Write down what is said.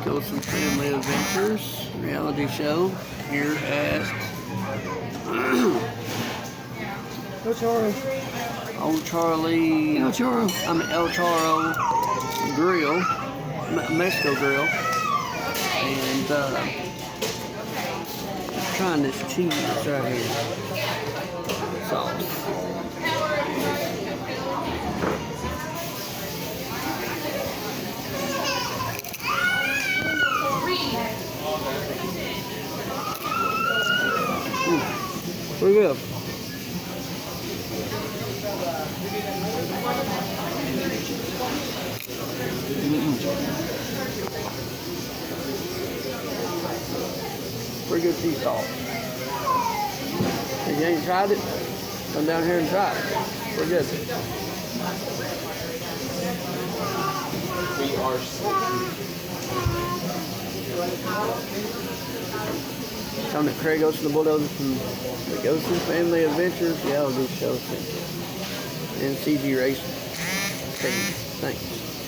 Go Some Family Adventures reality show here at El Charro. Old Charlie. El Charro. El Charro Grill, Mexico Grill, and trying this cheese right here. Sauce. Pretty good. Pretty good cheese sauce. If you ain't tried it, come down here and try it. Pretty good. We are. Come to Craig Goes to the Bulldozer from the Go Some Family Adventures reality show and CG Racing. Thanks.